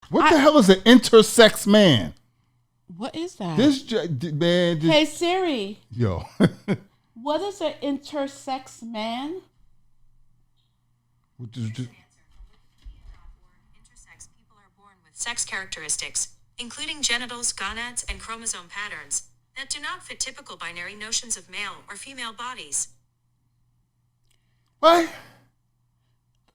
What the hell is an intersex man? What is that? This man. Hey Siri. Yo. What is an intersex man? Intersex people are born with sex characteristics, including genitals, gonads, and chromosome patterns that do not fit typical binary notions of male or female bodies. What?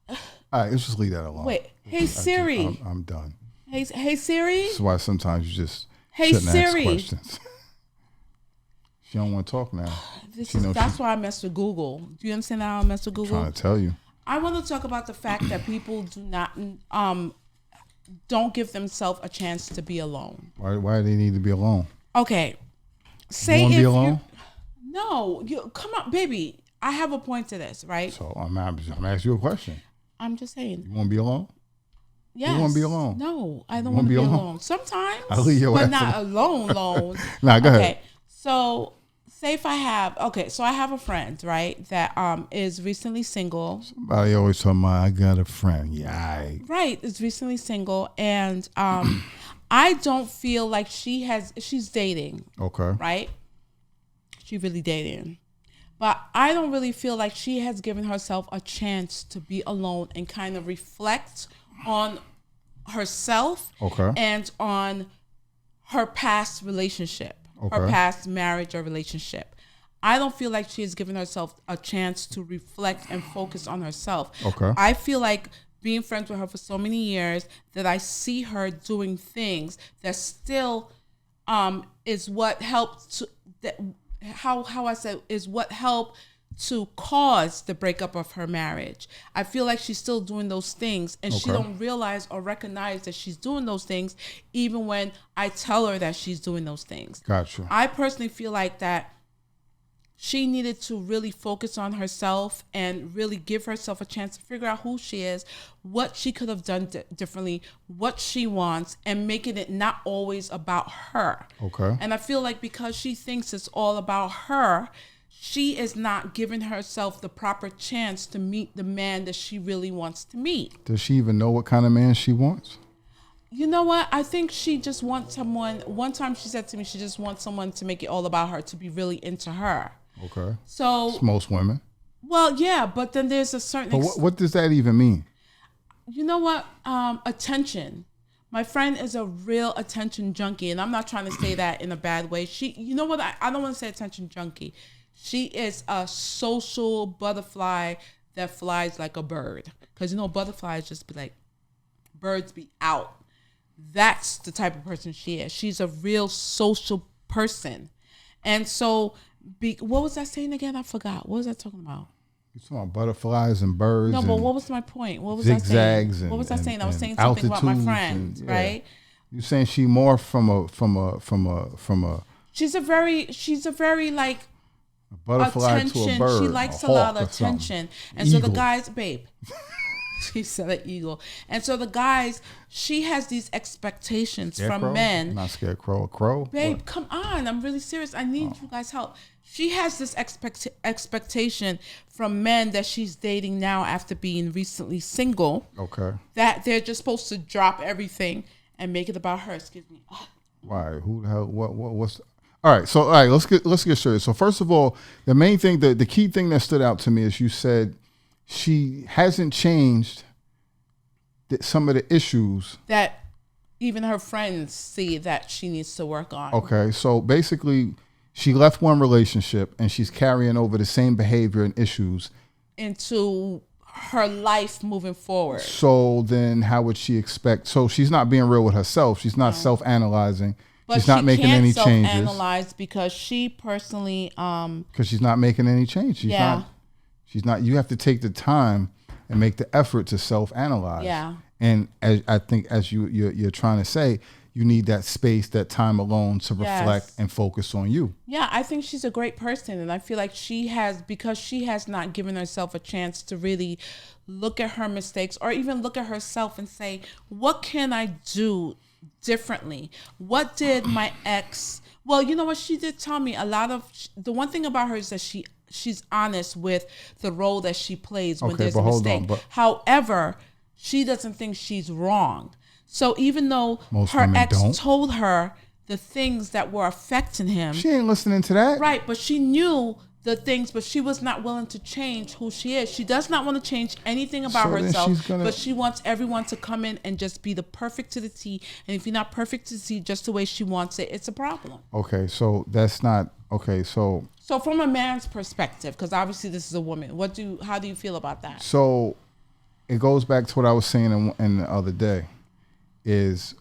All right, let's just leave that alone. Wait, hey Siri. I'm done. Hey Siri. This is why sometimes you just hey shouldn't Siri. ask questions. She don't want to talk now. That's why I mess with Google. Do you understand how I mess with Google? I'm trying to tell you. I want to talk about the fact that people do not don't give themselves a chance to be alone. Why do they need to be alone? Okay. Say you want to be alone? No, come on, baby. I have a point to this, right? So I'm asking you a question. I'm just saying. You want to be alone? Yes. You want to be alone? No, I don't want to be alone. Sometimes, I'll leave your but ass not alone. Nah, go ahead. Okay, so say if I have so I have a friend, right, that is recently single. Somebody always talking about I got a friend. Yeah. Right, is recently single, and I don't feel like she's dating. Okay. Right? She really dating. But I don't really feel like she has given herself a chance to be alone and kind of reflect on herself and on her past relationship, her past marriage or relationship. I don't feel like she has given herself a chance to reflect and focus on herself. Okay. I feel like being friends with her for so many years that I see her doing things that still is what helped to how I said is what helped to cause the breakup of her marriage. I feel like she's still doing those things and she don't realize or recognize that she's doing those things even when I tell her that she's doing those things. Gotcha. I personally feel like that she needed to really focus on herself and really give herself a chance to figure out who she is, what she could have done differently, what she wants, and making it not always about her. Okay. And I feel like because she thinks it's all about her, she is not giving herself the proper chance to meet the man that she really wants to meet. Does she even know what kind of man she wants? You know what? I think she just wants someone. One time she said to me, she just wants someone to make it all about her, to be really into her. Okay. So it's most women. Well, yeah, but then there's a certain. But what does that even mean? You know what? Attention. My friend is a real attention junkie, and I'm not trying to say that in a bad way. You know what? I don't want to say attention junkie. She is a social butterfly that flies like a bird. Because, you know, butterflies just be like, birds be out. That's the type of person she is. She's a real social person. And so, what was I saying again? I forgot. What was I talking about? You're talking about butterflies and birds. No, but what was my point? What was I saying? What was I saying? I was saying something about my friend, right? You're saying she more from a. She's a very like. A butterfly attention. To a bird. She likes a lot of attention, and eagle. So the guys, babe. She said an eagle, and so the guys. She has these expectations from men. I'm not scarecrow, a crow. Babe, what? Come on! I'm really serious. I need you guys' help. She has this expectation from men that she's dating now after being recently single. Okay. That they're just supposed to drop everything and make it about her. Excuse me. Why? Who the hell? What's? All right. Let's get straight. So first of all, the main thing, the key thing that stood out to me is you said she hasn't changed some of the issues that even her friends see that she needs to work on. Okay, so basically, she left one relationship and she's carrying over the same behavior and issues into her life moving forward. So then, how would she expect? So she's not being real with herself. She's not self-analyzing. But she's not making any changes. Self-analyze because she personally, because she's not making any change. She's not. You have to take the time and make the effort to self-analyze. Yeah. And I think as you're trying to say, you need that space, that time alone to reflect and focus on you. Yeah, I think she's a great person, and I feel like because she has not given herself a chance to really look at her mistakes or even look at herself and say, what can I do differently? What did my ex? Well, you know what? She did tell me a lot of. The one thing about her is that she's honest with the role that she plays when there's a mistake. However, she doesn't think she's wrong. So even though her ex told her the things that were affecting him, she ain't listening to that. Right, but she knew the things, but she was not willing to change who she is. She does not want to change anything about herself, but she wants everyone to come in and just be the perfect to the T. And if you're not perfect to the T, just the way she wants it, it's a problem. Okay, so that's not okay. So from a man's perspective, because obviously this is a woman, how do you feel about that? So it goes back to what I was saying in the other day, is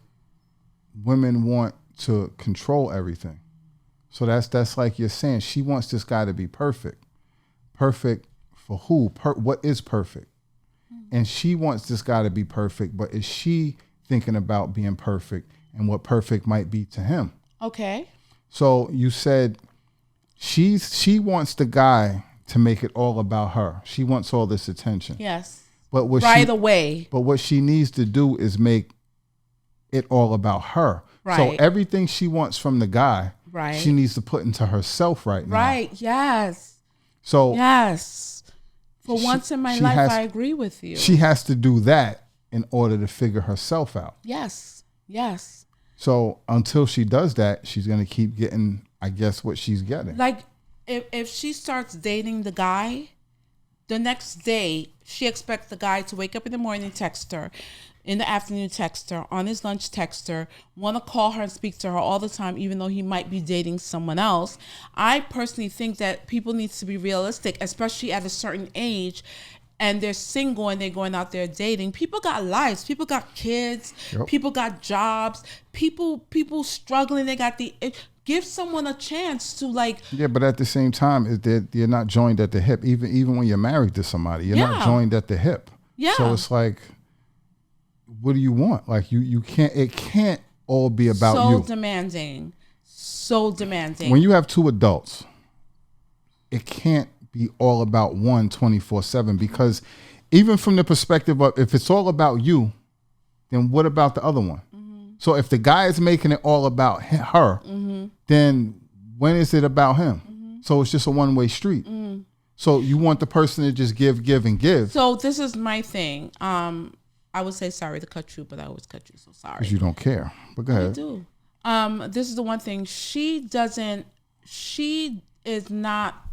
women want to control everything. So that's like you're saying, she wants this guy to be perfect. Perfect for who? What is perfect? And she wants this guy to be perfect, but is she thinking about being perfect and what perfect might be to him? Okay. So you said she wants the guy to make it all about her. She wants all this attention. Yes. But away. But what she needs to do is make it all about her. Right. So everything she wants from the guy, right, she needs to put into herself right now. Right. Yes. So yes. For once in my life, I agree with you. She has to do that in order to figure herself out. Yes. Yes. So until she does that, she's going to keep getting, I guess, what she's getting. Like if she starts dating the guy, the next day she expects the guy to wake up in the morning, text her, in the afternoon text her, on his lunch text her, want to call her and speak to her all the time, even though he might be dating someone else. I personally think that people need to be realistic, especially at a certain age, and they're single and they're going out there dating. People got lives. People got kids. Yep. People got jobs. People struggling. They got give someone a chance to like. Yeah, but at the same time, you're not joined at the hip. Even when you're married to somebody, you're not joined at the hip. Yeah. So it's like, what do you want? Like you can't. It can't all be about you. So demanding. When you have two adults, it can't be all about one 24/7, because even from the perspective of if it's all about you, then what about the other one? Mm-hmm. So if the guy is making it all about her, mm-hmm. then when is it about him? Mm-hmm. So it's just a one-way street. Mm-hmm. So you want the person to just give and give. So this is my thing. I would say sorry to cut you, but I always cut you, so sorry. Because you don't care. But go ahead. I do. This is the one thing. She is not,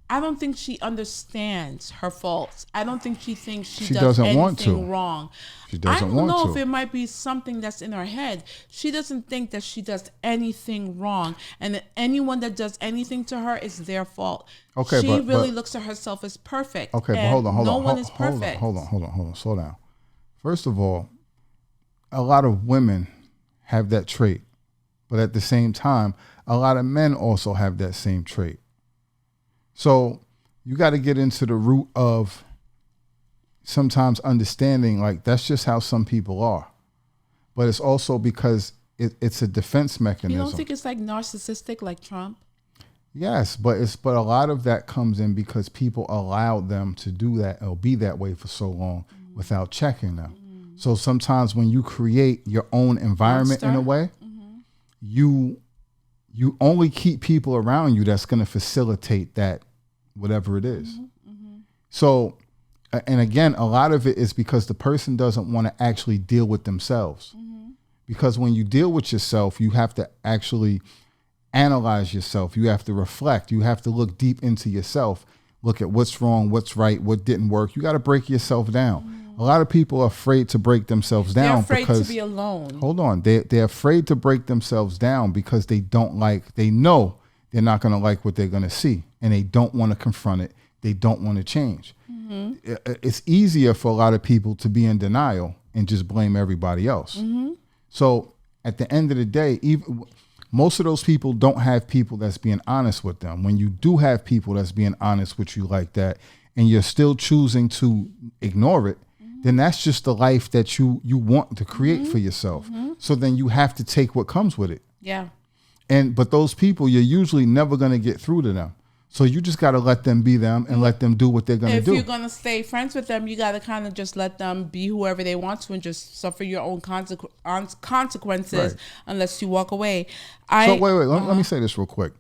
I don't think she understands her faults. I don't think she thinks she does anything wrong. She doesn't want to. I don't know if it might be something that's in her head. She doesn't think that she does anything wrong, and that anyone that does anything to her is their fault. Okay, she really looks at herself as perfect. Okay, but hold on. No one is perfect. Hold on. Slow down. First of all, a lot of women have that trait, but at the same time, a lot of men also have that same trait. So you got to get into the root of sometimes understanding, like, that's just how some people are. But it's also because it's a defense mechanism. You don't think it's like narcissistic, like Trump? Yes, but a lot of that comes in because people allowed them to do that or be that way for so long without checking them. So sometimes when you create your own environment in a way, you only keep people around you that's going to facilitate that, whatever it is. So, and again, a lot of it is because the person doesn't want to actually deal with themselves. Because when you deal with yourself, you have to actually analyze yourself. You have to reflect. You have to look deep into yourself. Look at what's wrong, what's right, what didn't work. You got to break yourself down. A lot of people are afraid to break themselves down. They're afraid to be alone. Hold on. They're afraid to break themselves down because they know they're not going to like what they're going to see, and they don't want to confront it. They don't want to change. It's easier for a lot of people to be in denial and just blame everybody else. So at the end of the day, most of those people don't have people that's being honest with them. When you do have people that's being honest with you like that, and you're still choosing to ignore it, then that's just the life that you want to create for yourself. So then you have to take what comes with it. Yeah. But those people, you're usually never going to get through to them. So you just got to let them be them and let them do what they're going to do. If you're going to stay friends with them, you got to kind of just let them be whoever they want to and just suffer your own consequences unless you walk away. Wait. Let me say this real quick.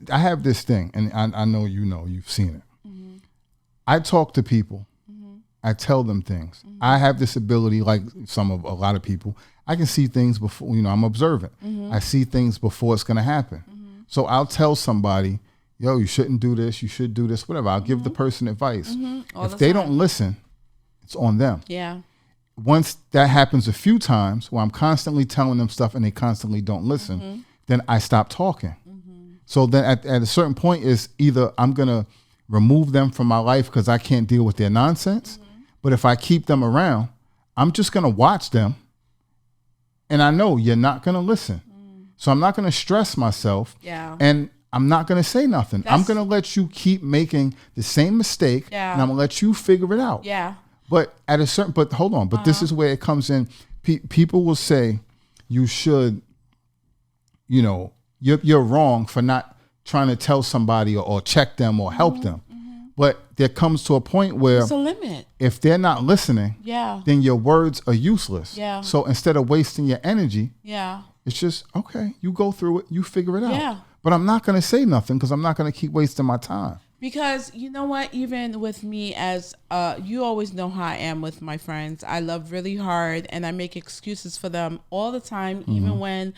I have this thing, and I know you've seen it. I talk to people I tell them things. I have this ability, like a lot of people, I can see things before, I'm observant. I see things before it's going to happen. So I'll tell somebody, yo, you shouldn't do this. You should do this, whatever. I'll give the person advice. If they don't listen, it's on them. Yeah. Once that happens a few times where I'm constantly telling them stuff and they constantly don't listen, then I stop talking. So then at a certain point is either I'm going to remove them from my life because I can't deal with their nonsense. But if I keep them around, I'm just going to watch them. And I know you're not going to listen. So I'm not going to stress myself. Yeah. And I'm not going to say nothing. I'm going to let you keep making the same mistake. And I'm going to let you figure it out. Yeah. But hold on. But this is where it comes in. People will say you should, you're wrong for not trying to tell somebody or check them or help them. But there comes to a point where there's a limit. If they're not listening, then your words are useless. Yeah. So instead of wasting your energy, it's just, okay, you go through it, you figure it out. Yeah. But I'm not going to say nothing because I'm not going to keep wasting my time. Because you know what, even with me as, you always know how I am with my friends. I love really hard and I make excuses for them all the time, even when,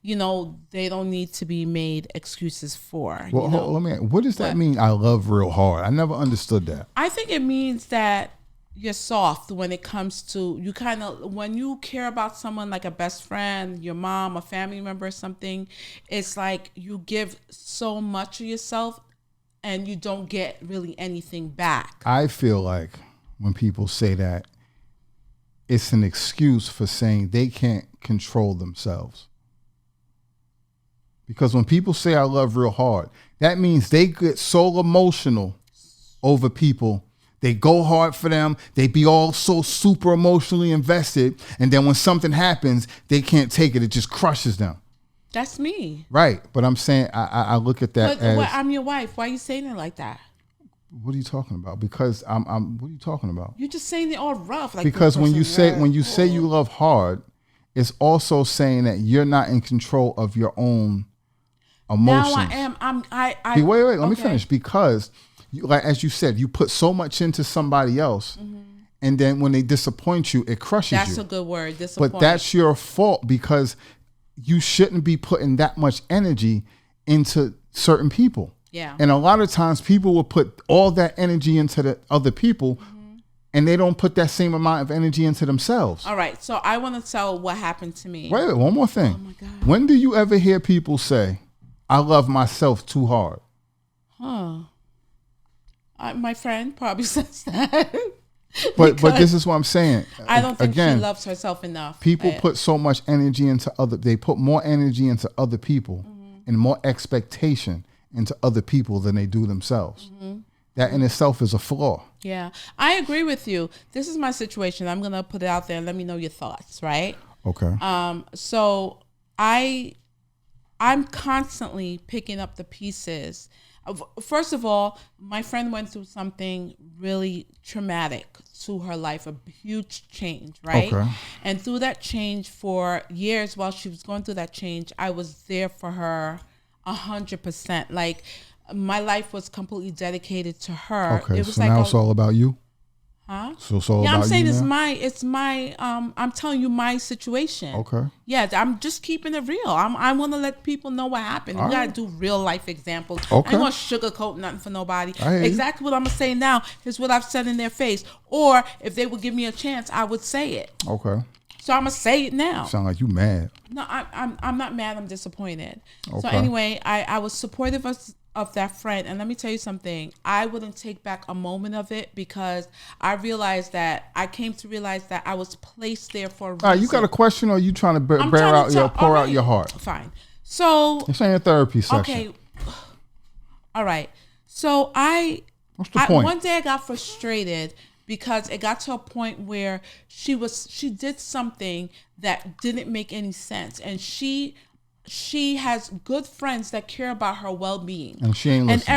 they don't need to be made excuses for. Well, let me ask, what does that mean, I love real hard? I never understood that. I think it means that you're soft when it comes to, when you care about someone like a best friend, your mom, a family member or something, it's like you give so much of yourself and you don't get really anything back. I feel like when people say that, it's an excuse for saying they can't control themselves. Because when people say I love real hard, that means they get so emotional over people. They go hard for them. They be all so super emotionally invested. And then when something happens, they can't take it. It just crushes them. That's me. Right. But I'm saying I look at that as... I'm your wife. Why are you saying it like that? What are you talking about? Because what are you talking about? You're just saying it all rough. Like because when you say you love hard, it's also saying that you're not in control of your own emotions. Now I am. Wait. Let me finish. Because, as you said, you put so much into somebody else, and then when they disappoint you, it crushes you. That's a good word. Disappoint. But that's your fault because you shouldn't be putting that much energy into certain people. Yeah. And a lot of times, people will put all that energy into the other people, and they don't put that same amount of energy into themselves. All right. So I want to tell what happened to me. Wait. One more thing. Oh my God. When do you ever hear people say, I love myself too hard? My friend probably says that. But this is what I'm saying. I don't think she loves herself enough. People put so much energy into they put more energy into other people and more expectation into other people than they do themselves. That in itself is a flaw. Yeah, I agree with you. This is my situation. I'm going to put it out there and let me know your thoughts, right? Okay. So I'm constantly picking up the pieces. First of all, my friend went through something really traumatic to her life, a huge change, right? Okay. And through that change for years, while she was going through that change, I was there for her 100%. Like, my life was completely dedicated to her. Okay, it was so like now it's all about you? Huh? So it's all about you. I'm saying now? it's my I'm telling you my situation. Okay. Yeah, I'm just keeping it real. I want to let people know what happened. We gotta do real life examples. Okay. I ain't gonna sugarcoat nothing for nobody. Exactly what I'm gonna say now is what I've said in their face. Or if they would give me a chance, I would say it. Okay. So I'm gonna say it now. Sound like you mad. No, I'm not mad. I'm disappointed. Okay. So anyway, I was supportive of that friend, and let me tell you something. I wouldn't take back a moment of it because I came to realize that I was placed there for a reason. All right, you got a question, or are you trying to pour out your heart? Fine. So this ain't a therapy session. Okay. All right. So what's the point? One day I got frustrated because it got to a point where she did something that didn't make any sense, and she has good friends that care about her well-being. And she ain't listening. And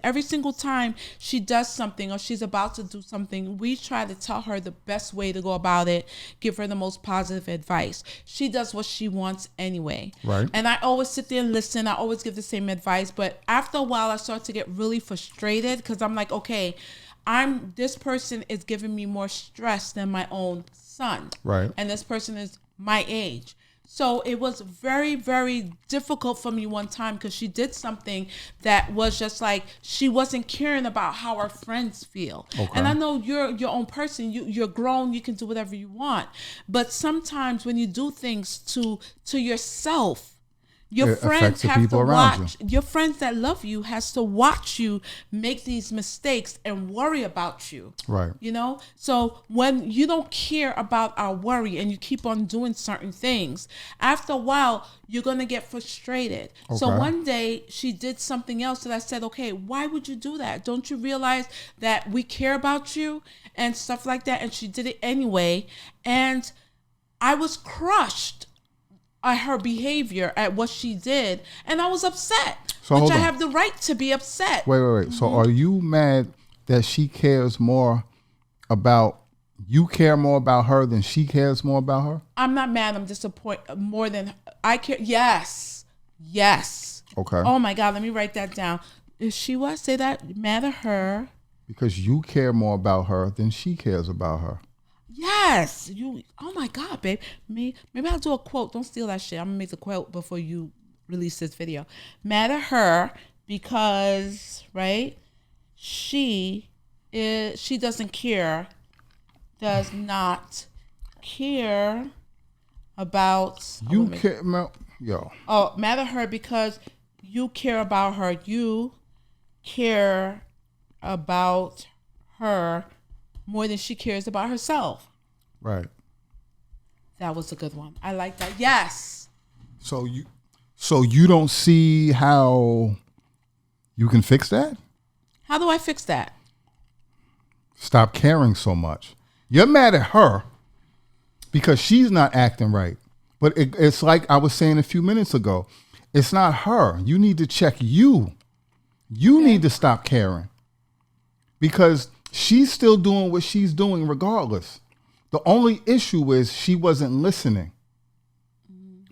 every single time she does something or she's about to do something, we try to tell her the best way to go about it, give her the most positive advice. She does what she wants anyway. Right. And I always sit there and listen. I always give the same advice. But after a while, I start to get really frustrated because I'm like, okay, this person is giving me more stress than my own son. Right. And this person is my age. So it was very, very difficult for me one time because she did something that was just like she wasn't caring about how our friends feel. Okay. And I know you're your own person. You're grown. You can do whatever you want. But sometimes when you do things to yourself, your friends have to watch. Your friends that love you has to watch you make these mistakes and worry about you. Right. You know? So when you don't care about our worry and you keep on doing certain things, after a while, you're going to get frustrated. Okay. So one day she did something else that I said, okay, why would you do that? Don't you realize that we care about you and stuff like that? And she did it anyway. And I was crushed at her behavior, at what she did, and I was upset. So which I have the right to be upset. Wait. Mm-hmm. So are you mad that she cares more about, you care more about her than she cares more about her? I'm not mad. I'm disappointed more than I care. Yes. Okay. Oh my God, let me write that down. Is she what? Say that? Mad at her. Because you care more about her than she cares about her. Yes, oh my God, babe. Maybe I'll do a quote. Don't steal that shit. I'm gonna make the quote before you release this video. Mad at her because, right? She doesn't care. Does not care about you. Yo. Oh, mad at her because you care about her. You care about her more than she cares about herself. Right. That was a good one. I like that. Yes. So you don't see how you can fix that? How do I fix that? Stop caring so much. You're mad at her because she's not acting right. But it's like I was saying a few minutes ago. It's not her. You need to check you. You need to stop caring. Because she's still doing what she's doing regardless. The only issue is she wasn't listening.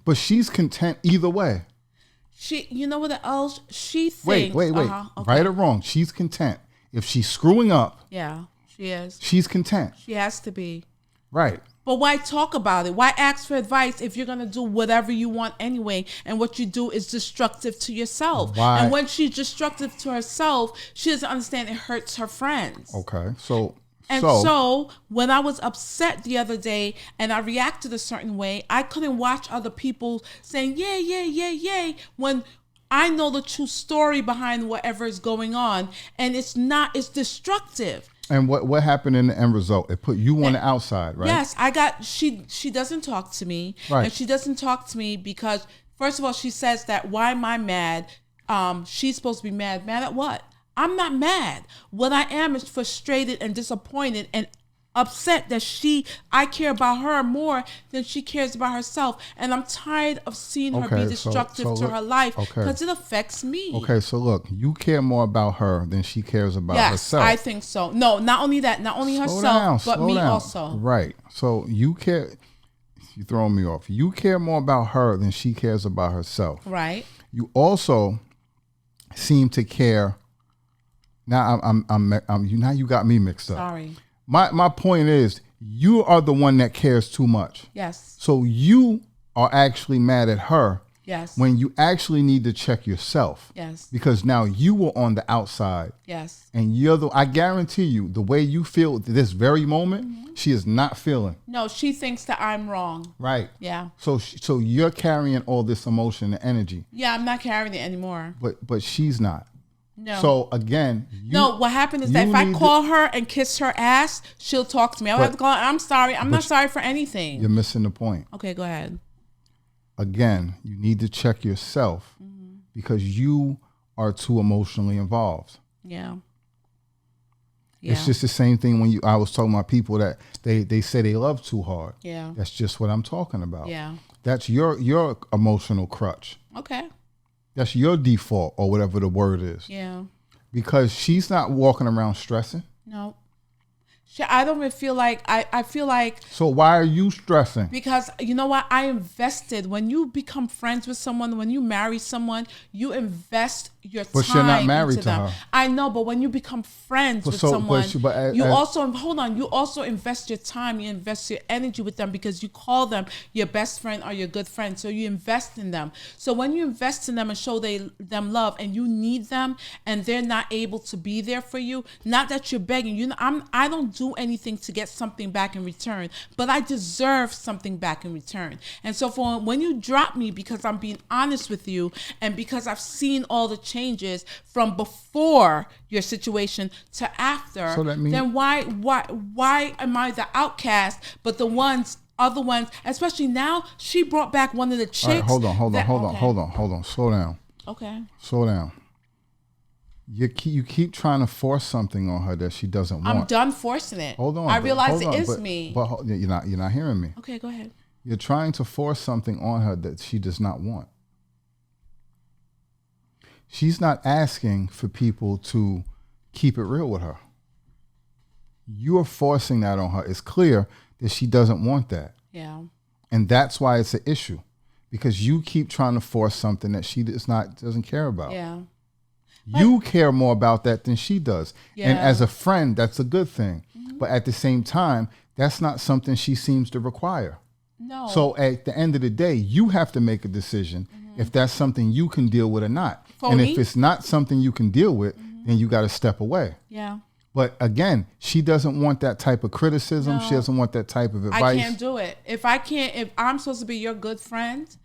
But she's content either way. You know what else? She thinks... Wait. Okay. Right or wrong, she's content. If she's screwing up... Yeah, she is. She's content. She has to be. Right. But why talk about it? Why ask for advice if you're going to do whatever you want anyway? And what you do is destructive to yourself. Why? And when she's destructive to herself, she doesn't understand it hurts her friends. Okay. So when I was upset the other day and I reacted a certain way, I couldn't watch other people saying, yay, when I know the true story behind whatever is going on. And it's destructive. And what happened in the end result? It put you on the outside, right? Yes, she doesn't talk to me. Right. And she doesn't talk to me because, first of all, she says that, why am I mad? She's supposed to be mad. Mad at what? I'm not mad. What I am is frustrated and disappointed and upset that I care about her more than she cares about herself. And I'm tired of seeing her be destructive to her life because it affects me. Okay, so look, you care more about her than she cares about herself. Yes, I think so. No, not only that, not only herself, but me also. Right. So you care, you're throwing me off. You care more about her than she cares about herself. Right. You also seem to care. Now now you got me mixed up. Sorry. My point is, you are the one that cares too much. Yes. So you are actually mad at her. Yes. When you actually need to check yourself. Yes. Because now you were on the outside. Yes. And I guarantee you, the way you feel this very moment, she is not feeling. No, she thinks that I'm wrong. Right. Yeah. So you're carrying all this emotion and energy. Yeah, I'm not carrying it anymore. But she's not. No. So again, what happened is that if I call her and kiss her ass, she'll talk to me. I have to call her. I'm sorry. I'm not sorry for anything. You're missing the point. Okay, go ahead. Again, you need to check yourself because you are too emotionally involved. Yeah. It's just the same thing when I was talking about people that they say they love too hard. Yeah. That's just what I'm talking about. Yeah. That's your emotional crutch. Okay. That's your default or whatever the word is. Yeah. Because she's not walking around stressing. No. I don't even feel like I feel like. So why are you stressing? Because you know what? I invested. When you become friends with someone, when you marry someone, you invest your time. But you're not married to them. her. I know, but when you become friends with someone, you also hold on. You also invest your time. You invest your energy with them because you call them your best friend or your good friend. So you invest in them. So when you invest in them and show them love, and you need them, and they're not able to be there for you, not that you're begging. I don't do anything to get something back in return, but I deserve something back in return. And so for when you drop me because I'm being honest with you, and because I've seen all the changes from before your situation to after, so then why am I the outcast, but the other ones, especially now, she brought back one of the chicks. All right, hold on. Slow down. Okay. Slow down. You keep trying to force something on her that she doesn't want. I'm done forcing it. Hold on. I realize it is me. But you're not hearing me. Okay, go ahead. You're trying to force something on her that she does not want. She's not asking for people to keep it real with her. You're forcing that on her. It's clear that she doesn't want that. Yeah. And that's why it's an issue, because you keep trying to force something that she doesn't care about. Yeah. You care more about that than she does. Yeah. And as a friend, that's a good thing. Mm-hmm. But at the same time, that's not something she seems to require. No. So at the end of the day, you have to make a decision if that's something you can deal with or not. If it's not something you can deal with, then you got to step away. Yeah. But again, she doesn't want that type of criticism. No. She doesn't want that type of advice. I can't do it. If I'm supposed to be your good friend,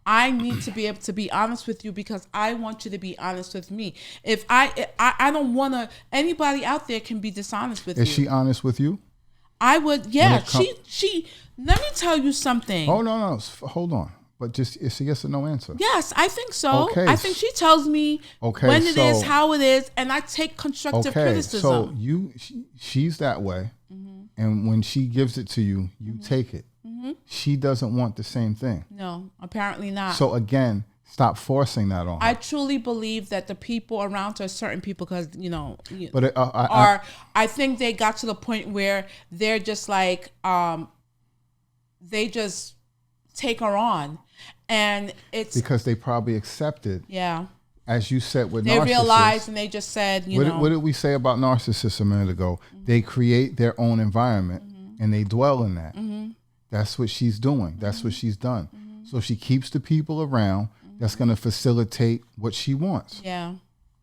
I need to be able to be honest with you because I want you to be honest with me. If I don't want to, anybody out there can be dishonest with you. Is she honest with you? I would, yeah. She, let me tell you something. Oh, no. Hold on. But just, it's a yes or no answer. Yes, I think so. Okay. I think she tells me when it is, how it is, and I take constructive criticism. So she's that way, and when she gives it to you, you take it. Mm-hmm. She doesn't want the same thing. No, apparently not. So again, stop forcing that on her. I truly believe that the people around her, certain people, because but I think they got to the point where they're just like they just take her on, and it's because they probably accepted. Yeah. As you said with narcissists. They realized and they just said, what did we say about narcissists a minute ago? Mm-hmm. They create their own environment and they dwell in that. Mm-hmm. That's what she's doing. That's what she's done. Mm-hmm. So she keeps the people around that's going to facilitate what she wants. Yeah.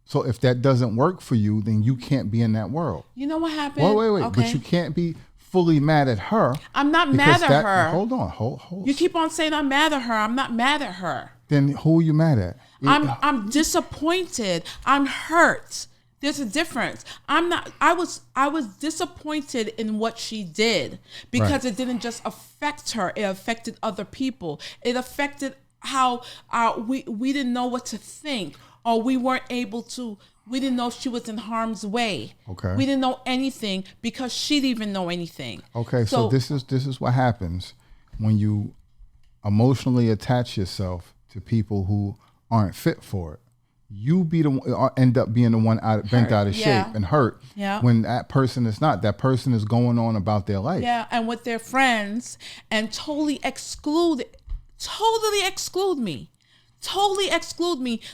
So if that doesn't work for you, then you can't be in that world. You know what happened? Wait. Okay. But you can't be fully mad at her. I'm not mad at her. Hold on. You keep on saying I'm mad at her. I'm not mad at her. Then who are you mad at? I'm disappointed. I'm hurt. There's a difference. I was disappointed in what she did because it didn't just affect her. It affected other people. It affected how we didn't know what to think, or we didn't know she was in harm's way. Okay. We didn't know anything because she didn't even know anything. Okay, so this is what happens when you emotionally attach yourself to people who aren't fit for it. You end up being the one bent out of shape and hurt when that person is not. That person is going on about their life. Yeah, and with their friends, and totally exclude me.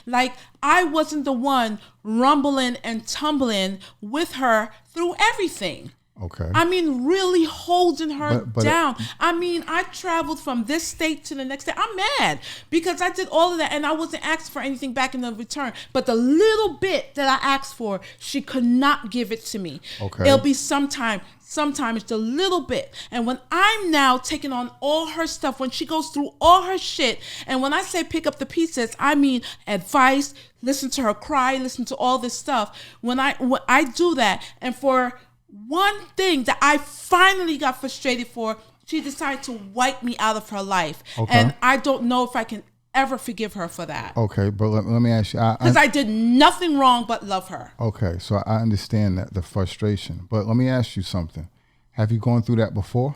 Like I wasn't the one rumbling and tumbling with her through everything. Okay. I mean, really holding her down. I traveled from this state to the next state. I'm mad because I did all of that and I wasn't asked for anything back in the return. But the little bit that I asked for, she could not give it to me. Okay. It'll be sometimes it's a little bit. And when I'm now taking on all her stuff, when she goes through all her shit, and when I say pick up the pieces, I mean advice, listen to her cry, listen to all this stuff. When I do that, and for one thing that I finally got frustrated for, she decided to wipe me out of her life. Okay. And I don't know if I can ever forgive her for that. Okay, but let me ask you. Because I did nothing wrong but love her. Okay, so I understand that, the frustration. But let me ask you something. Have you gone through that before?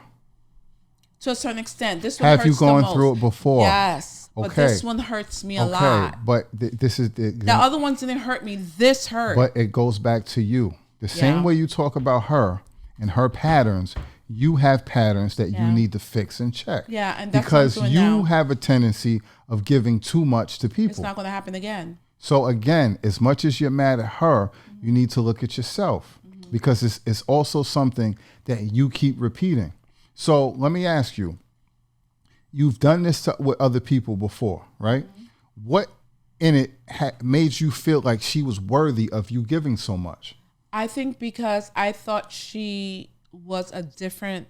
To a certain extent. This one hurts the most. Have you gone through it before? Yes. Okay. But this one hurts me a lot. Okay, but this is... The other ones didn't hurt me. This hurt. But it goes back to you. The same way you talk about her and her patterns, you have patterns that you need to fix and check. Yeah, and that's because what I'm you doing now. have a tendency of giving too much to people. It's not going to happen again. So again, as much as you're mad at her, you need to look at yourself, because it's also something that you keep repeating. So let me ask you, you've done this with other people before, right? What in it made you feel like she was worthy of you giving so much? I think because I thought she was a different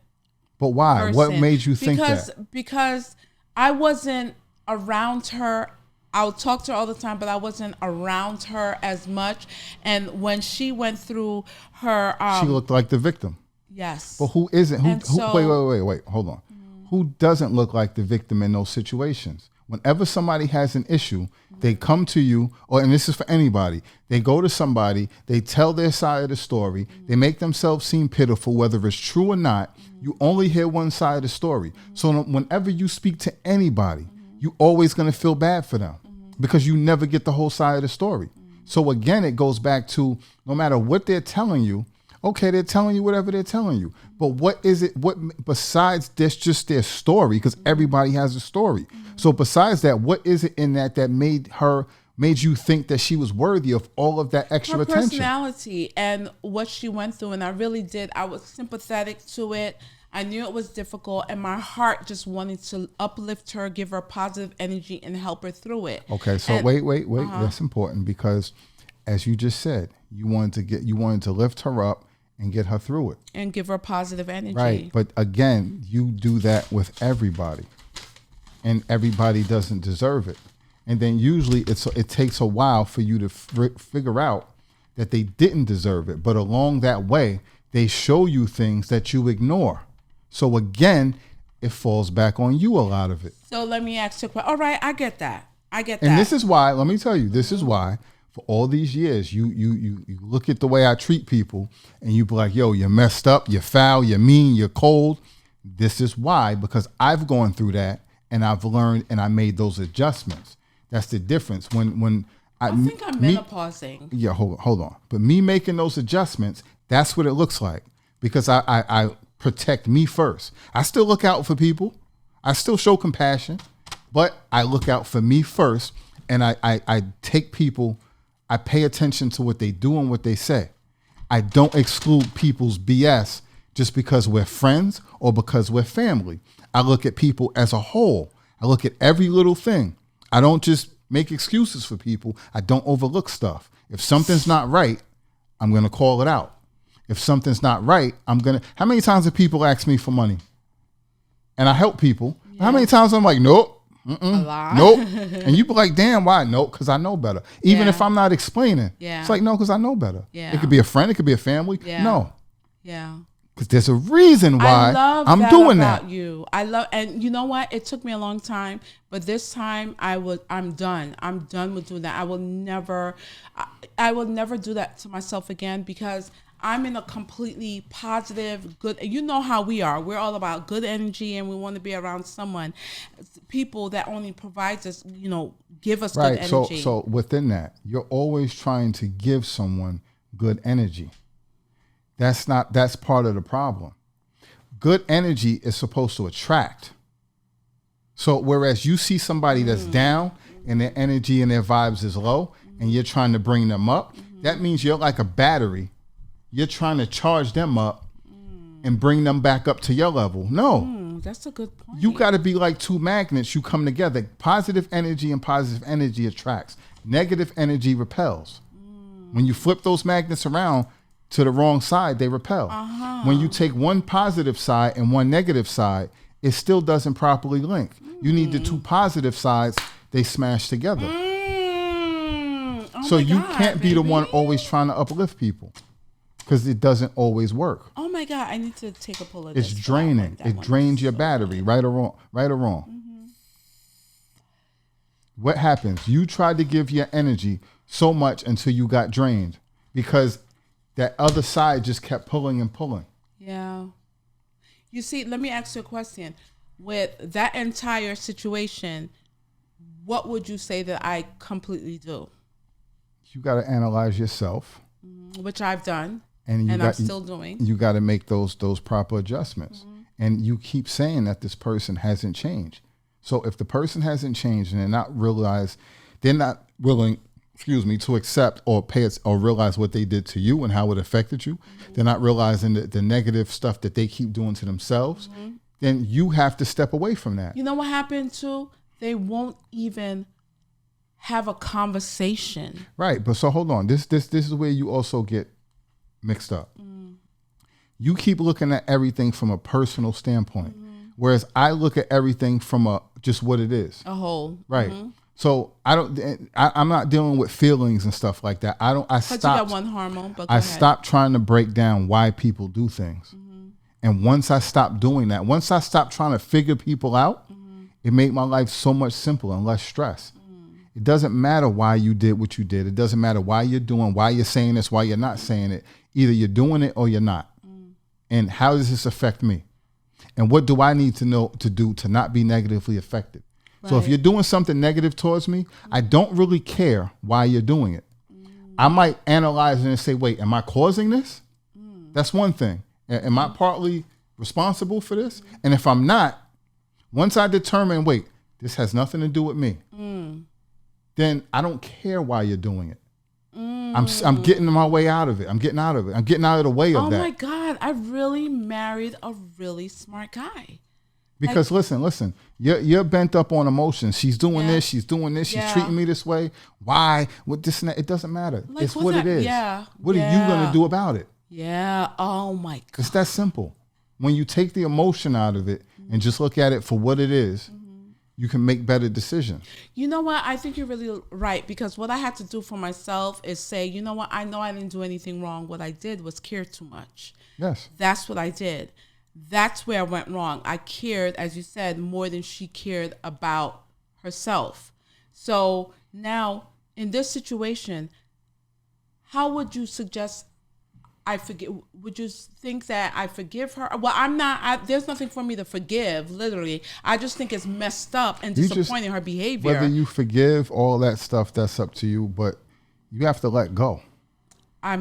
But why? person. What made you think that? Because I wasn't around her. I would talk to her all the time, but I wasn't around her as much. And when she went through her... she looked like the victim. Yes. But who isn't? Wait. Hold on. Who doesn't look like the victim in those situations? Whenever somebody has an issue, they come to you, and this is for anybody, they go to somebody, they tell their side of the story, they make themselves seem pitiful, whether it's true or not. You only hear one side of the story. So whenever you speak to anybody, you always going to feel bad for them because you never get the whole side of the story. So again, it goes back to no matter what they're telling you, okay, they're telling you whatever they're telling you. But what is it? What besides this, just their story? Because everybody has a story. So besides that, what is it in that made you think that she was worthy of all of that extra attention? Her personality and what she went through, and I really did. I was sympathetic to it. I knew it was difficult, and my heart just wanted to uplift her, give her positive energy, and help her through it. Okay, so wait. That's important because, as you just said, you wanted to lift her up and get her through it. And give her positive energy. Right. But again, you do that with everybody. And everybody doesn't deserve it. And then usually it takes a while for you to figure out that they didn't deserve it. But along that way, they show you things that you ignore. So again, it falls back on you, a lot of it. So let me ask you a question. All right, I get that. And this is why, let me tell you, this is why for all these years, you look at the way I treat people and you be like, yo, you're messed up, you're foul, you're mean, you're cold. This is why, because I've gone through that and I've learned and I made those adjustments. That's the difference. When I think I'm menopausing. Yeah, hold on. But me making those adjustments, that's what it looks like, because I protect me first. I still look out for people. I still show compassion, but I look out for me first, and I take people. I pay attention to what they do and what they say. I don't exclude people's BS just because we're friends or because we're family. I look at people as a whole. I look at every little thing. I don't just make excuses for people. I don't overlook stuff. If something's not right, I'm going to call it out. If something's not right, how many times have people asked me for money? And I help people. Yeah. How many times I'm like, nope. A lot. Nope. And you be like, damn, why? Nope, because I know better. Even if I'm not explaining. Yeah. It's like, no, because I know better. Yeah. It could be a friend. It could be a family. Yeah. No. Yeah. Because there's a reason why I'm doing that. And you know what? It took me a long time, but this time I'm done. I'm done with doing that. I will never do that to myself again, because I'm in a completely positive, good, you know how we are. We're all about good energy, and we want to be around people that only provides us, give us good energy. Right. So within that, you're always trying to give someone good energy. That's part of the problem. Good energy is supposed to attract. So whereas you see somebody that's down and their energy and their vibes is low, and you're trying to bring them up, that means you're like a battery. You're trying to charge them up and bring them back up to your level. No. That's a good point. You got to be like two magnets. You come together. Positive energy and positive energy attracts. Negative energy repels. When you flip those magnets around to the wrong side, they repel. When you take one positive side and one negative side, it still doesn't properly link. You need the two positive sides, they smash together. So you can't be the one always trying to uplift people, because it doesn't always work. Oh my God, I need to take a pull of this. It's draining. It drains your battery, right or wrong. What happens? You tried to give your energy so much until you got drained, because that other side just kept pulling and pulling. Yeah. You see, let me ask you a question. With that entire situation, what would you say that I completely do? You got to analyze yourself. Which I've done. And I'm still doing. You got to make those proper adjustments. Mm-hmm. And you keep saying that this person hasn't changed. So if the person hasn't changed and they're not willing, to accept or or realize what they did to you and how it affected you, mm-hmm. they're not realizing the negative stuff that they keep doing to themselves, mm-hmm. then you have to step away from that. You know what happened too? They won't even have a conversation. Right. But so hold on. This is where you also get mixed up. You keep looking at everything from a personal standpoint, whereas I look at everything from just what it is. A whole. Right. Mm-hmm. So I'm not dealing with feelings and stuff like that. I stopped. You got one hormone, but I stopped trying to break down why people do things. Mm-hmm. And once I stopped doing that, once I stopped trying to figure people out, mm-hmm. it made my life so much simpler and less stress. It doesn't matter why you did what you did. It doesn't matter why you're doing, why you're saying this, why you're not saying it. Either you're doing it or you're not. And how does this affect me? And what do I need to do to not be negatively affected? Right. So if you're doing something negative towards me, I don't really care why you're doing it. I might analyze it and say, wait, am I causing this? That's one thing. Am I partly responsible for this? And if I'm not, once I determine, wait, this has nothing to do with me, then I don't care why you're doing it. I'm getting my way out of it. I'm getting out of it. I'm getting out of the way of that. Oh my God, I really married a really smart guy. Because listen, you're bent up on emotions. She's doing this, she's doing this, she's treating me this way. Why? What this and that? It doesn't matter. It's what it is. Yeah. What are you gonna do about it? Yeah. Oh my God. It's that simple. When you take the emotion out of it and just look at it for what it is, you can make better decisions. You know what? I think you're really right, because what I had to do for myself is say, you know what? I know I didn't do anything wrong. What I did was care too much. Yes. That's what I did. That's where I went wrong. I cared, as you said, more than she cared about herself. So now in this situation, how would you suggest I forgive? Would you think that I forgive her? Well, I'm not. There's nothing for me to forgive. Literally, I just think it's messed up and disappointing her behavior. Whether you forgive all that stuff, that's up to you. But you have to let go. I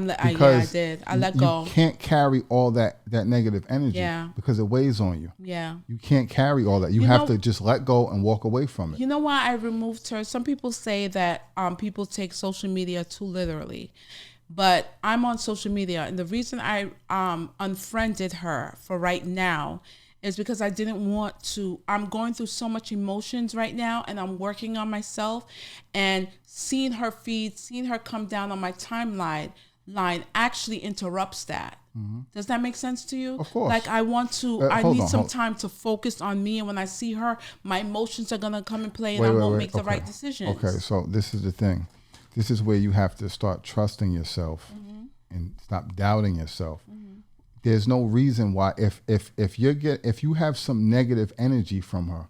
did. I let go. You can't carry all that negative energy because it weighs on you. Yeah. You can't carry all that. You have to just let go and walk away from it. You know why I removed her? Some people say that people take social media too literally. But I'm on social media, and the reason I unfriended her for right now is because I didn't want to. I'm going through so much emotions right now, and I'm working on myself. And seeing her feed, seeing her come down on my timeline actually interrupts that. Mm-hmm. Does that make sense to you? Of course. Like I want to. I need some time to focus on me, and when I see her, my emotions are gonna come and play, and I won't make the right decisions. Okay, so this is the thing. This is where you have to start trusting yourself and stop doubting yourself. Mm-hmm. There's no reason why if you have some negative energy from her,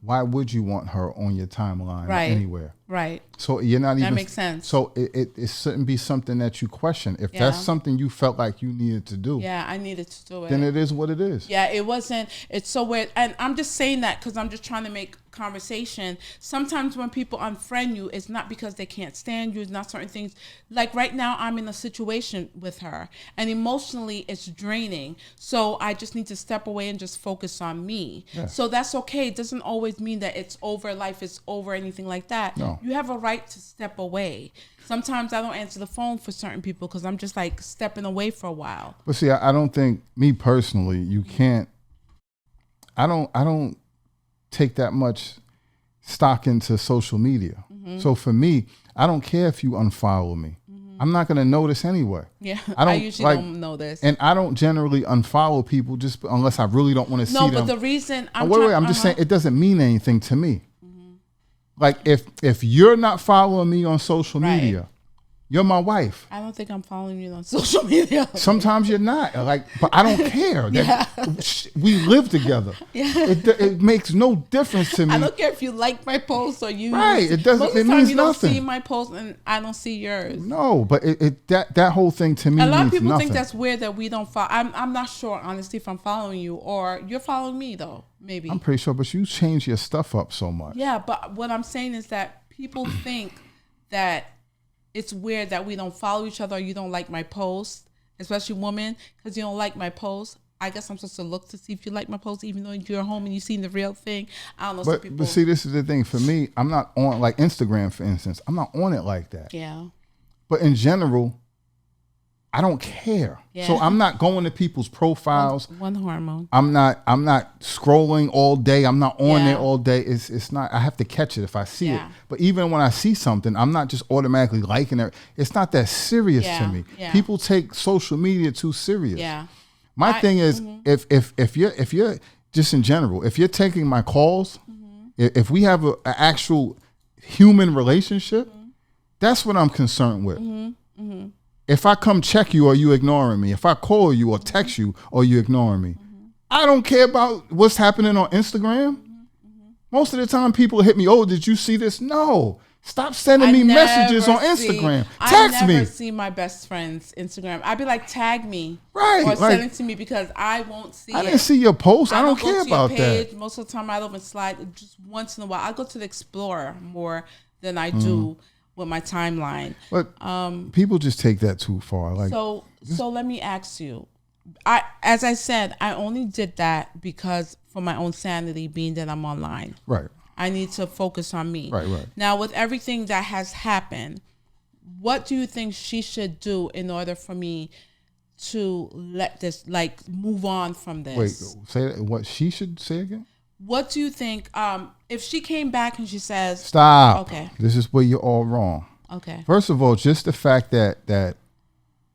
why would you want her on your timeline anywhere? Right. So you're not even. That makes sense. So it shouldn't be something that you question. If that's something you felt like you needed to do. Yeah, I needed to do it. Then it is what it is. Yeah, it wasn't. It's so weird. And I'm just saying that because I'm just trying to make conversation. Sometimes when people unfriend you, it's not because they can't stand you. It's not certain things. Like right now, I'm in a situation with her, and emotionally, it's draining. So I just need to step away and just focus on me. Yeah. So that's okay. It doesn't always mean that it's over, life is over, anything like that. No. You have a right to step away. Sometimes I don't answer the phone for certain people because I'm just like stepping away for a while. But see, I don't think, me personally, you can't. I don't take that much stock into social media. Mm-hmm. So for me, I don't care if you unfollow me. Mm-hmm. I'm not going to notice anyway. Yeah, I usually don't know this. And I don't generally unfollow people just unless I really don't want to see them. No, but the reason I'm just saying it doesn't mean anything to me. Mm-hmm. Like if you're not following me on social media, you're my wife. I don't think I'm following you on social media. Sometimes you're not. But I don't care. We live together. Yeah. It makes no difference to me. I don't care if you like my post or you. Right. It doesn't. Most of the it time means you nothing. Don't see my post and I don't see yours. No, but that whole thing to me. A lot of people nothing. think that's weird that we don't follow. I'm not sure, honestly, if I'm following you or you're following me though. Maybe. I'm pretty sure, but you change your stuff up so much. Yeah, but what I'm saying is that people think that it's weird that we don't follow each other or you don't like my post. especially women, because you don't like my post. I guess I'm supposed to look to see if you like my post, even though you're home and you've seen the real thing. I don't know. Some people. But see, this is the thing. For me, I'm not on, like Instagram, for instance. I'm not on it like that. Yeah. But in general, I don't care. Yeah. So I'm not going to people's profiles. One hormone. I'm not scrolling all day. I'm not on it all day. It's not. I have to catch it if I see it. But even when I see something, I'm not just automatically liking it. It's not that serious to me. Yeah. People take social media too serious. Yeah. My thing is, if you're just in general, if you're taking my calls, if we have an actual human relationship, that's what I'm concerned with. If I come check you, or you ignoring me. If I call you or text you, or you ignoring me. I don't care about what's happening on Instagram. Most of the time people hit me, oh, did you see this? No. Stop sending me messages on Instagram. Text me. I never see my best friend's Instagram. I'd be like, tag me. Right. Or send it to me, because I won't see it. I didn't see your post. I don't care about that. Most of the time I don't even slide. Just once in a while. I go to the Explorer more than I do with my timeline. But people just take that too far. Like, so let me ask you. As I said, I only did that because for my own sanity, being that I'm online. Right. I need to focus on me. Right. Now, with everything that has happened, what do you think she should do in order for me to let this, like, move on from this? Wait, say that, what she should say again? What do you think, if she came back and she says... Stop. Okay. This is where you're all wrong. Okay. First of all, just the fact that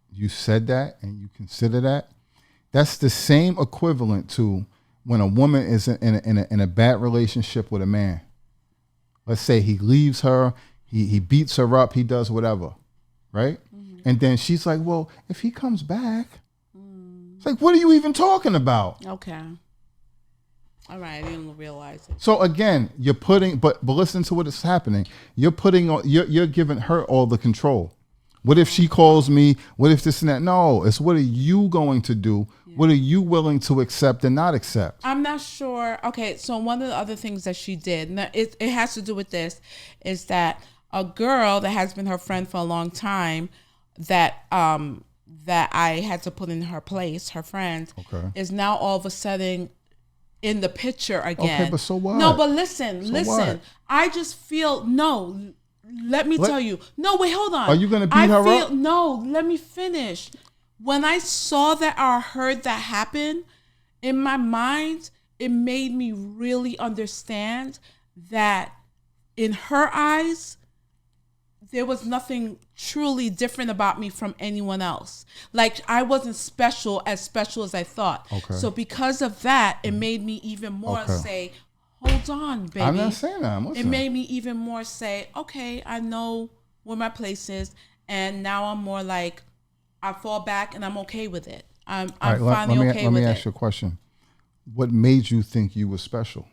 you said that and you consider that, that's the same equivalent to when a woman is in a bad relationship with a man. Let's say he leaves her, he beats her up, he does whatever, right? And then she's like, well, if he comes back, it's like, what are you even talking about? Okay. All right, I didn't realize it. So again, you're putting, but listen to what is happening. You're giving her all the control. What if she calls me? What if this and that? No, it's what are you going to do? Yeah. What are you willing to accept and not accept? I'm not sure. Okay, so one of the other things that she did, and it has to do with this, is that a girl that has been her friend for a long time, that I had to put in her place, her friend, is now all of a sudden in the picture again. Okay, but so what? No, but listen. What? I just feel, no. Let me tell you. No, wait, hold on. Are you going to beat her up? No, let me finish. When I saw that or heard that happen, in my mind, it made me really understand that in her eyes, there was nothing truly different about me from anyone else. Like, I wasn't special as I thought. Okay. So because of that, it made me even more say, hold on, baby. I'm not saying that. It made me even more say, okay, I know where my place is, and now I'm more like, I fall back and I'm okay with it. I'm finally okay with it. Let me ask you a question. What made you think you were special?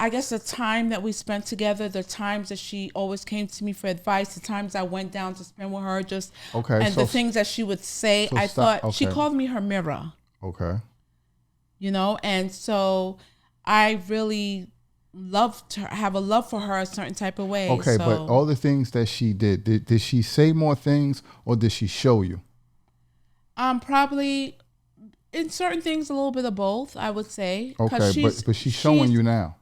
I guess the time that we spent together, the times that she always came to me for advice, the times I went down to spend with her, the things that she would say, she called me her mirror. Okay. You know, and so I really loved her, have a love for her a certain type of way. Okay, but all the things that she did she say more things or did she show you? Probably in certain things a little bit of both, I would say. Okay, but she's showing you now.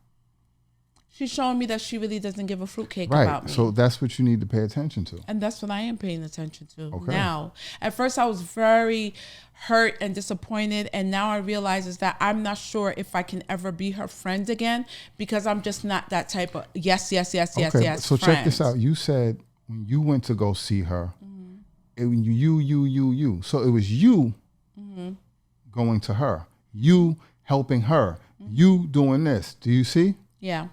She's showing me that she really doesn't give a fruitcake about me. So that's what you need to pay attention to. And that's what I am paying attention to now. At first, I was very hurt and disappointed. And now I realize is that I'm not sure if I can ever be her friend again, because I'm just not that type of yes. So check this out. You said when you went to go see her, you. So it was you going to her, you helping her, you doing this. Do you see? Yeah.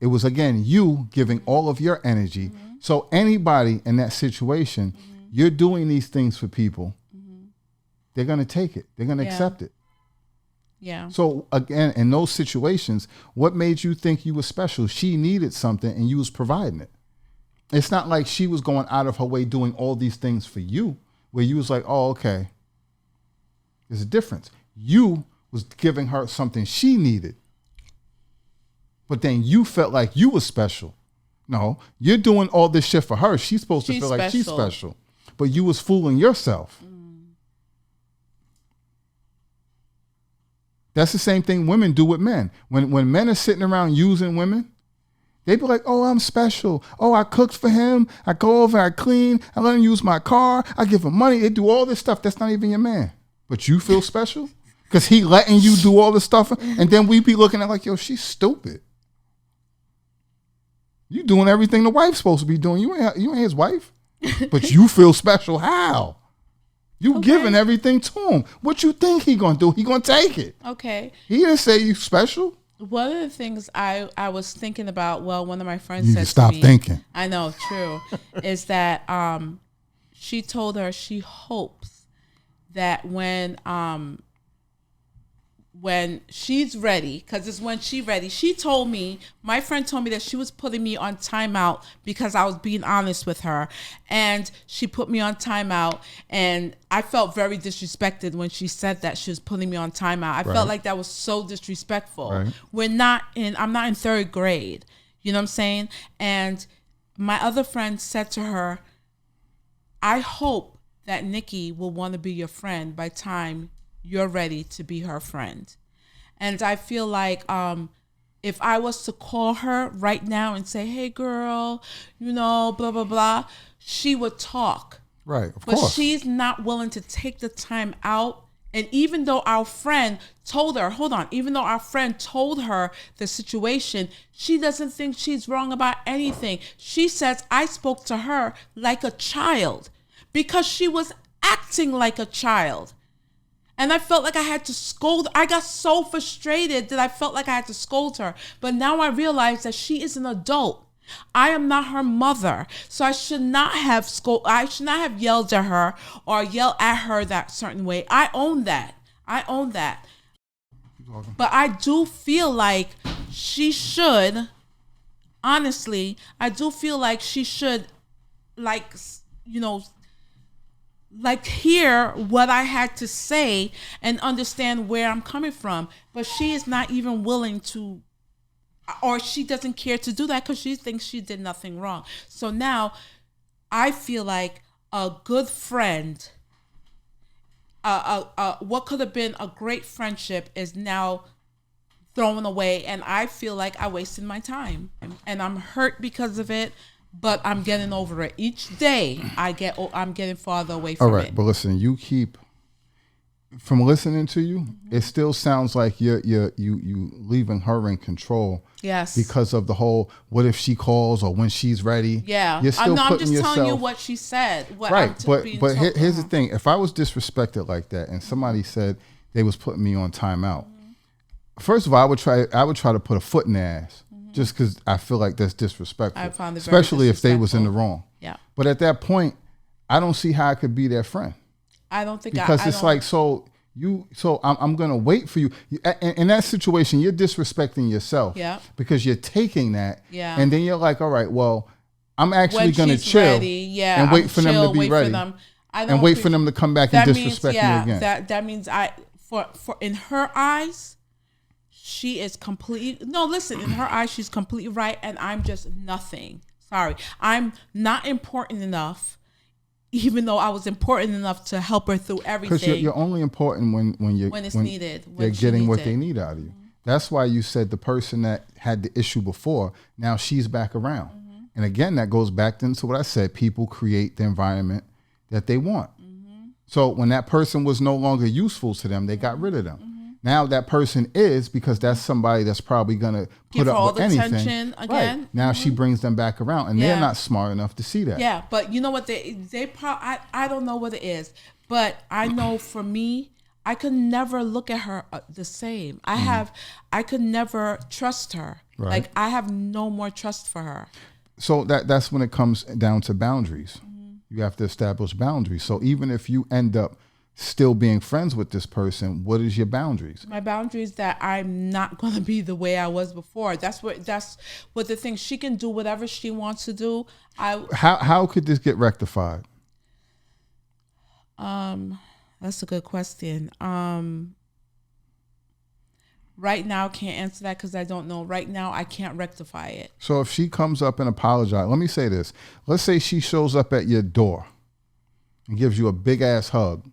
It was, again, you giving all of your energy. So anybody in that situation, you're doing these things for people. They're going to take it. They're going to accept it. Yeah. So again, in those situations, what made you think you were special? She needed something and you was providing it. It's not like she was going out of her way doing all these things for you, where you was like, oh, okay. There's a difference. You was giving her something she needed. But then you felt like you were special. No, you're doing all this shit for her. She's supposed to feel like she's special. but you was fooling yourself. That's the same thing women do with men. When men are sitting around using women, they be like, oh, I'm special. Oh, I cooked for him. I go over, I clean. I let him use my car. I give him money. They do all this stuff. That's not even your man. But you feel special? Because he letting you do all this stuff. And then we be looking at like, yo, she's stupid. You doing everything the wife's supposed to be doing. You ain't his wife. But you feel special. How? You giving everything to him. What you think he gonna do? He gonna take it. Okay. He didn't say you special. One of the things I was thinking about, well, one of my friends said to me. Stop thinking. I know, true. Is that she told her she hopes that when she's ready, because it's when she's ready. My friend told me that she was putting me on timeout because I was being honest with her. And she put me on timeout. And I felt very disrespected when she said that she was putting me on timeout. I felt like that was so disrespectful. Right. I'm not in third grade. You know what I'm saying? And my other friend said to her, I hope that Nikki will want to be your friend by time you're ready to be her friend. And I feel like if I was to call her right now and say, hey, girl, blah, blah, blah, she would talk. Right, of course. But she's not willing to take the time out. And even though our friend told her, the situation, she doesn't think she's wrong about anything. She says, I spoke to her like a child because she was acting like a child. And I felt like I had to scold. I got so frustrated that I felt like I had to scold her. But now I realize that she is an adult. I am not her mother. So I should not have yelled at her or yelled at her that certain way. I own that. But I do feel like she should, honestly, hear what I had to say and understand where I'm coming from. But she is not even willing to, or she doesn't care to do that because she thinks she did nothing wrong. So now I feel like a good friend, what could have been a great friendship is now thrown away. And I feel like I wasted my time and I'm hurt because of it. But I'm getting over it. Each day I'm getting farther away from it. All right, but listen, from listening to you, it still sounds like you leaving her in control. Yes. Because of the whole, what if she calls or when she's ready? Yeah. You're still I'm just telling you what she said. Right, but here's the thing. If I was disrespected like that and somebody said they was putting me on timeout, first of all, I would try to put a foot in their ass. Just because I feel like that's disrespectful. I found it especially if they was in the wrong. Yeah. But at that point, I don't see how I could be their friend. I don't think because it's like, so I'm gonna wait for you. In that situation, you're disrespecting yourself. Yeah. Because you're taking that. Yeah. And then you're like, all right, well, I'm actually gonna chill. Ready, and wait for them to be ready. And wait for them to come back and disrespect me again. That means for in her eyes, she is completely, in her eyes, she's completely right. And I'm just nothing. Sorry. I'm not important enough, even though I was important enough to help her through everything. Because you're only important when it's needed. They're getting what they need out of you. That's why you said the person that had the issue before, now she's back around. And again, that goes back into what I said. People create the environment that they want. So when that person was no longer useful to them, they got rid of them. Now that person is, because that's somebody that's probably going to put up with anything. Attention again. Right. Now she brings them back around and they're not smart enough to see that. Yeah, but you know what? They probably, I don't know what it is, but I know for me, I could never look at her the same. I could never trust her. Right. Like I have no more trust for her. So that's when it comes down to boundaries. You have to establish boundaries. So even if you end up still being friends with this person, what is your boundaries? My boundaries that I'm not going to be the way I was before. That's what the thing. She can do whatever she wants to do. How could this get rectified? That's a good question. Right now, I can't answer that because I don't know. Right now, I can't rectify it. So if she comes up and apologizes, let me say this. Let's say she shows up at your door and gives you a big ass hug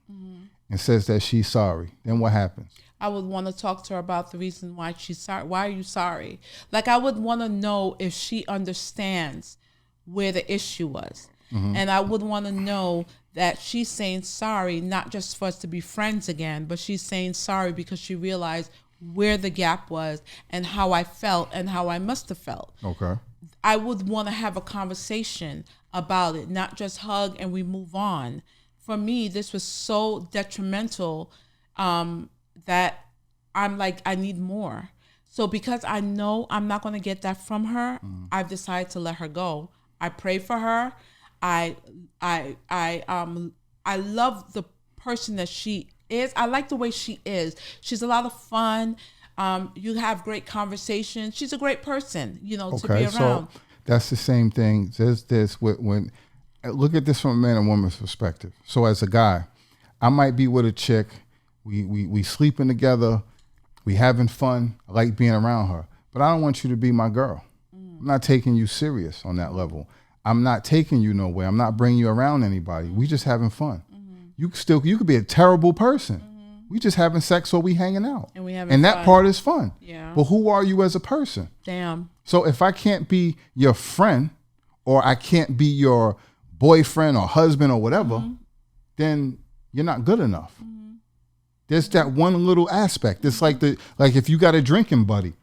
and says that she's sorry, then what happens? I would want to talk to her about the reason why she's sorry. Why are you sorry? Like, I would want to know if she understands where the issue was. And I would want to know that she's saying sorry, not just for us to be friends again, but she's saying sorry because she realized where the gap was and how I felt and how I must have felt. Okay. I would want to have a conversation about it, not just hug and we move on. For me, this was so detrimental that I'm like, I need more. So because I know I'm not going to get that from her, I've decided to let her go. I pray for her. I love the person that she is. I like the way she is. She's a lot of fun. You have great conversations. She's a great person, to be around. So that's the same thing. There's this when look at this from a man and woman's perspective. So as a guy, I might be with a chick. We sleeping together. We having fun. I like being around her. But I don't want you to be my girl. I'm not taking you serious on that level. I'm not taking you nowhere. I'm not bringing you around anybody. We just having fun. You could be a terrible person. We just having sex or we hanging out. And that part is fun. Yeah. But who are you as a person? Damn. So if I can't be your friend or I can't be your boyfriend or husband or whatever, then you're not good enough. There's that one little aspect. It's like if you got a drinking buddy,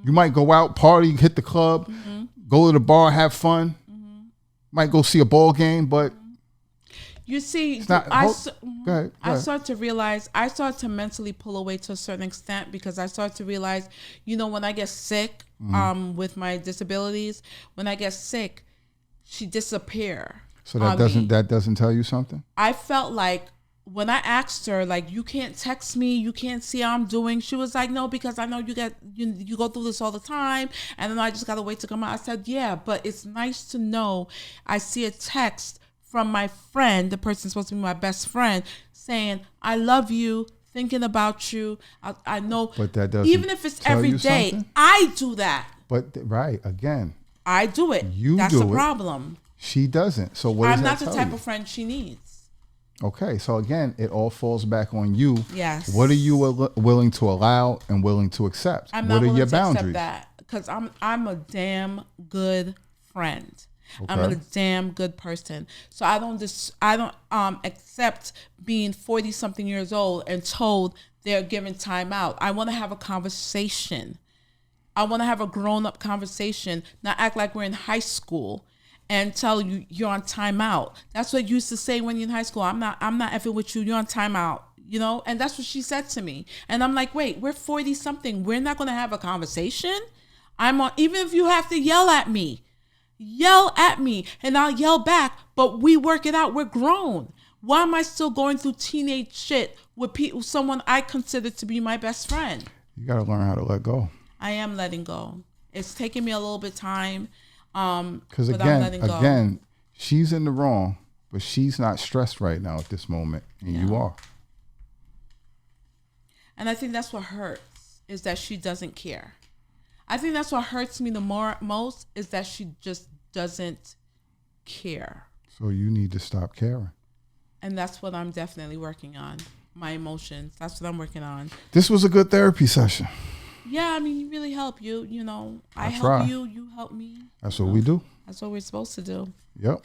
you might go out, party, hit the club, go to the bar, have fun, might go see a ball game, but you see, go ahead. I started to realize, I started to mentally pull away to a certain extent because I started to realize, when I get sick with my disabilities, when I get sick, she disappear. So that doesn't tell you something? I felt like when I asked her, like, you can't text me, you can't see how I'm doing. She was like, no, because I know you go through this all the time, and then I just got to wait to come out. I said, yeah, but it's nice to know I see a text from my friend, the person supposed to be my best friend, saying, I love you, thinking about you. I know, but that doesn't even if it's every day, something? I do that. But right, again, I do it. That's the problem. She doesn't. So what does that tell you? I'm not the type of friend she needs. Okay, so again, it all falls back on you. Yes. What are you willing to allow and willing to accept? What are your boundaries? That because I'm a damn good friend. Okay. I'm a damn good person. So I don't accept being 40 something years old and told they're giving time out. I want to have a conversation. I want to have a grown up conversation, not act like we're in high school and tell you you're on timeout. That's what you used to say when you're in high school. I'm not effing with you. You're on timeout, And that's what she said to me. And I'm like, wait, we're 40 something. We're not going to have a conversation. Even if you have to yell at me and I'll yell back, but we work it out. We're grown. Why am I still going through teenage shit with someone I consider to be my best friend? You got to learn how to let go. I am letting go. It's taking me a little bit of time. Because again, she's in the wrong, but she's not stressed right now at this moment, and you are. And I think that's what hurts, is that she doesn't care. I think that's what hurts me the most is that she just doesn't care. So you need to stop caring. And that's what I'm definitely working on. My emotions. That's what I'm working on. This was a good therapy session. Yeah, you really help you. I help you. You help me. That's what we do. That's what we're supposed to do. Yep.